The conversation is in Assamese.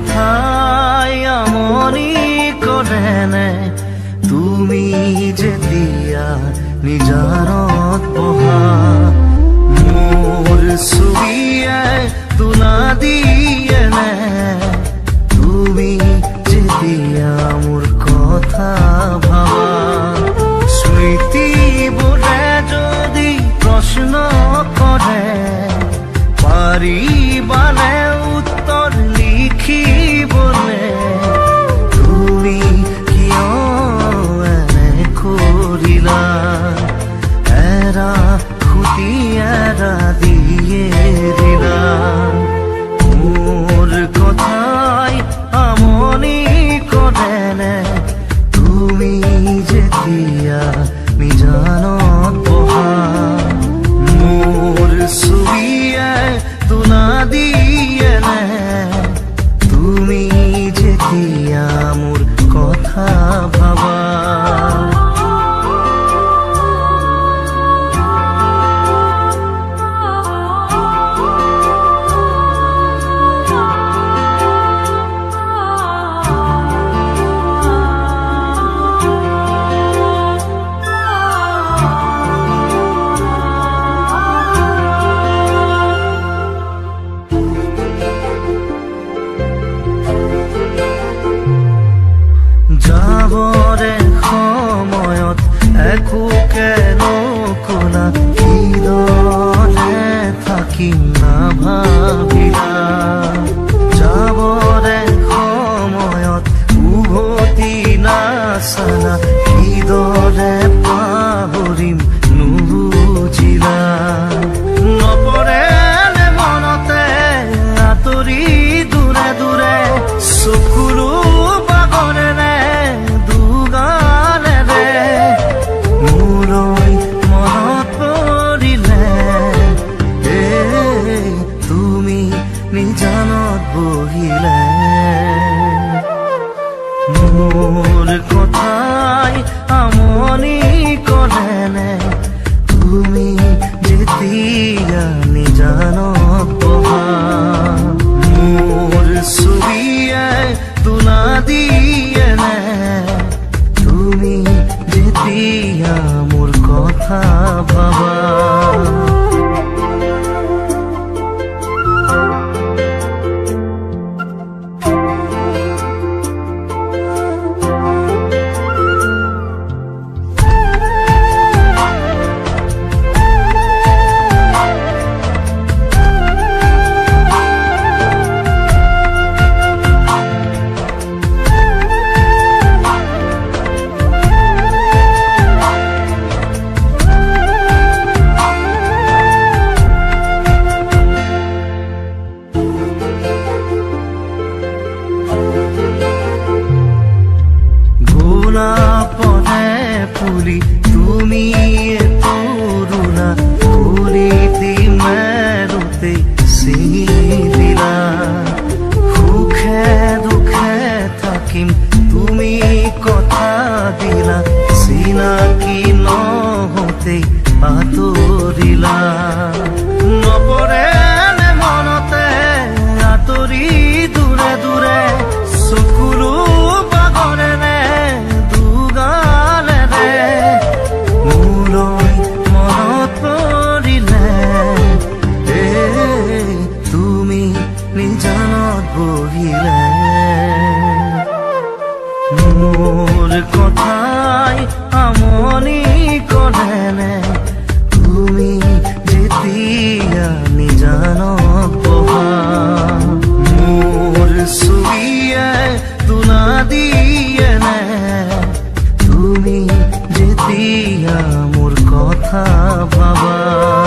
কথাই আমনি কৰেনে তুমি যেতিয়া নিজানত বহা মোৰ ছবিয়ে তুলা দিয়েনে তুমি যেতিয়া মোৰ কথা ভাবা স্মৃতিবোৰে যদি প্ৰশ্ন কৰে পাৰিবানে উত্তৰ লিখিবলে তুমি কিয় এনে কৰিলা এৰা খুটি এৰা দিয়ে দিলা মোৰ কথাই আমনি কৰেনে তুমি যেতিয়া নিজানত বহা মোৰ ছবিয়ে তুলা দিয়েনে তুমি যেতিয়া মোৰ কথা ভাবা যাবৰে সময়ত একোকে নকলা কিদৰে থাকিম নাভাবিলা যাবৰে সময়ত উভতি নাচালা কিদৰে পাহৰিম নুবুজিলা নপৰে মনতে আঁতৰি দূৰে দূৰে চকুলো বাগৰেনে নিজানত বহিলে মোৰ কথাই আমনি কৰেনে তুমি যেতিয়া নিজানত বহা মোৰ ছবিয়ে তুলা দিয়েনে তুমি যেতিয়া মোৰ কথা ভাবা পনে ফুলি তুমি পুরুনা ফুলিতি মেরুতে ছিঙি দিলা সুখে দুখে থাকিম তুমি কথা দিলা চিনাকি নহতে আঁতৰিলা নপৰে মনতে আঁতৰি দূৰে দূৰে চকুলো বাগৰেনে বহিলে মোৰ কথাই আমনি কৰেনে তুমি যেতিয়া নিজানত বহা মোৰ ছবিয়ে তুলা দিয়েনে তুমি যেতিয়া মোৰ কথা ভাবা